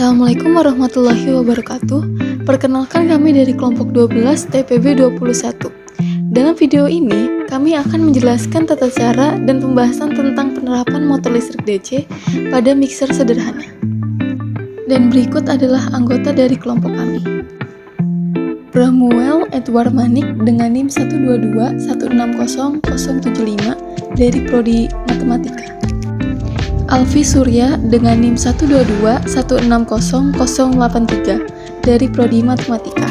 Assalamualaikum warahmatullahi wabarakatuh. Perkenalkan kami dari kelompok 12 TPB 21. Dalam video ini, kami akan menjelaskan tata cara dan pembahasan tentang penerapan motor listrik DC pada mixer sederhana. Dan berikut adalah anggota dari kelompok kami. Pramuel Edward Manik dengan NIM 122160075 dari Prodi Matematika. Alfi Surya dengan NIM 122160083 dari Prodi Matematika.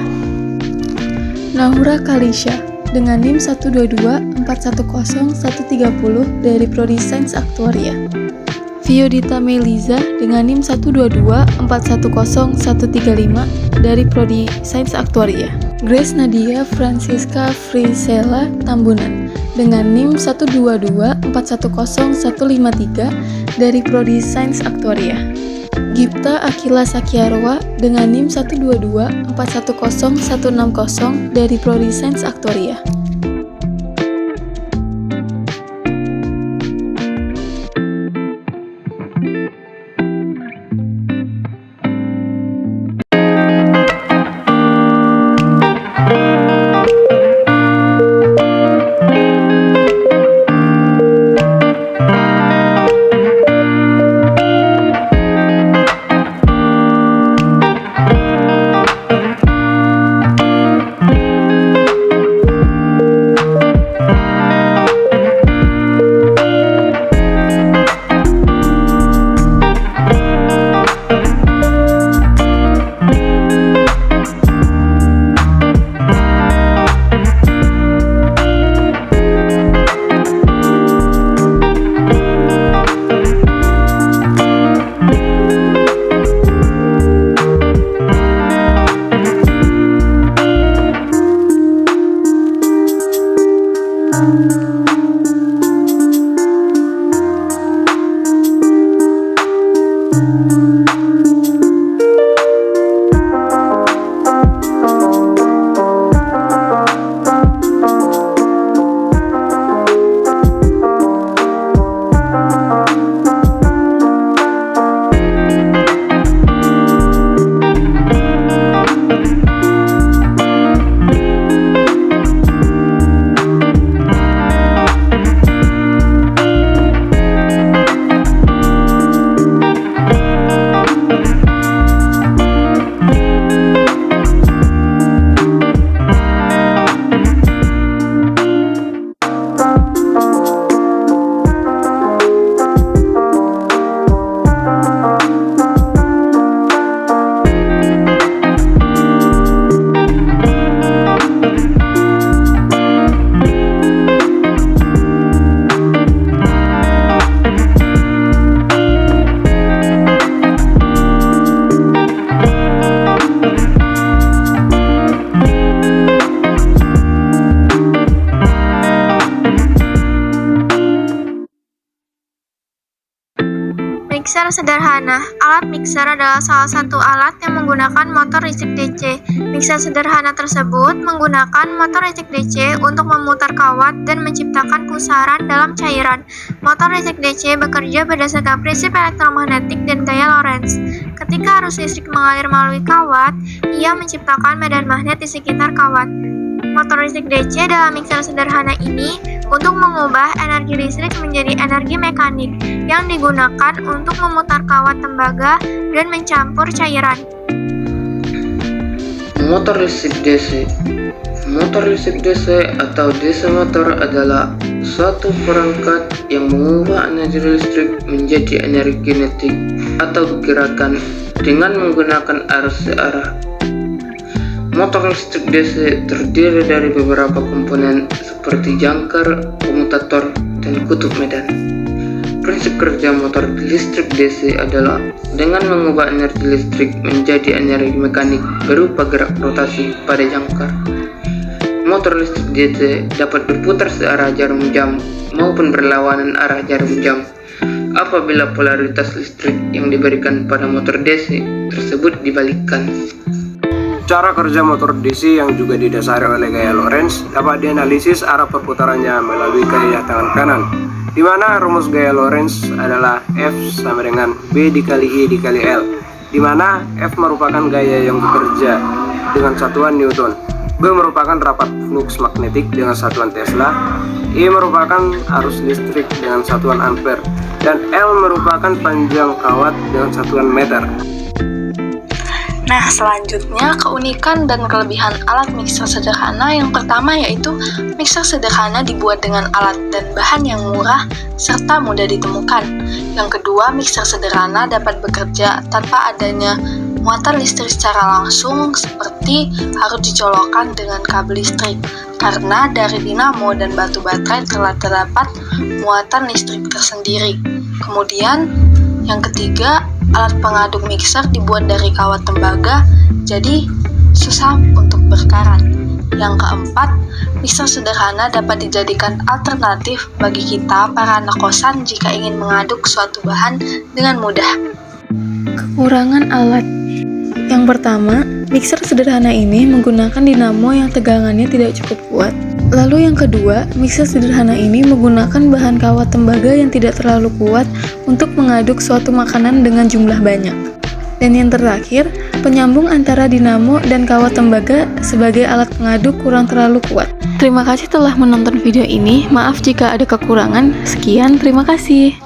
Nahura Kalisha dengan NIM 122410130 dari Prodi Sains Aktuaria. Viodita Meliza dengan NIM 122410135 dari Prodi Sains Aktuaria. Grace Nadia Francisca Frisella Tambunan dengan NIM 122410153 dari Prodi Sains Aktuaria. Gipta Akila Sakyarwa dengan NIM 122410160 dari Prodi Sains Aktuaria. Mixer sederhana. Alat mixer adalah salah satu alat yang menggunakan motor listrik DC. Mixer sederhana tersebut menggunakan motor listrik DC untuk memutar kawat dan menciptakan pusaran dalam cairan. Motor listrik DC bekerja berdasarkan prinsip elektromagnetik dan gaya Lorentz. Ketika arus listrik mengalir melalui kawat, ia menciptakan medan magnet di sekitar kawat. Motor listrik DC dalam mixer sederhana ini untuk mengubah energi listrik menjadi energi mekanik yang digunakan untuk memutar kawat tembaga dan mencampur cairan. Motor listrik DC. Motor listrik DC atau DC motor adalah suatu perangkat yang mengubah energi listrik menjadi energi kinetik atau gerakan dengan menggunakan arus searah. Motor listrik DC terdiri dari beberapa komponen seperti jangkar, komutator, dan kutub medan. Prinsip kerja motor listrik DC adalah dengan mengubah energi listrik menjadi energi mekanik berupa gerak rotasi pada jangkar. Motor listrik DC dapat berputar searah jarum jam maupun berlawanan arah jarum jam apabila polaritas listrik yang diberikan pada motor DC tersebut dibalikkan. Cara kerja motor DC yang juga didasari oleh gaya Lorentz dapat dianalisis arah perputarannya melalui gaya tangan kanan, di mana rumus gaya Lorentz adalah F sama dengan B dikali I dikali L, di mana F merupakan gaya yang bekerja dengan satuan Newton, B merupakan rapat flux magnetik dengan satuan Tesla, E merupakan arus listrik dengan satuan ampere, dan L merupakan panjang kawat dengan satuan meter. Nah, selanjutnya keunikan dan kelebihan alat mixer sederhana yang pertama yaitu mixer sederhana dibuat dengan alat dan bahan yang murah serta mudah ditemukan. Yang kedua, mixer sederhana dapat bekerja tanpa adanya muatan listrik secara langsung seperti harus dicolokkan dengan kabel listrik karena dari dinamo dan batu baterai telah terdapat muatan listrik tersendiri. Kemudian yang ketiga, alat pengaduk mixer dibuat dari kawat tembaga, jadi susah untuk berkarat. Yang keempat, mixer sederhana dapat dijadikan alternatif bagi kita para anak kosan jika ingin mengaduk suatu bahan dengan mudah. Kekurangan alat. Yang pertama, mixer sederhana ini menggunakan dinamo yang tegangannya tidak cukup kuat. Lalu yang kedua, mixer sederhana ini menggunakan bahan kawat tembaga yang tidak terlalu kuat untuk mengaduk suatu makanan dengan jumlah banyak. Dan yang terakhir, penyambung antara dinamo dan kawat tembaga sebagai alat pengaduk kurang terlalu kuat. Terima kasih telah menonton video ini. Maaf jika ada kekurangan. Sekian, terima kasih.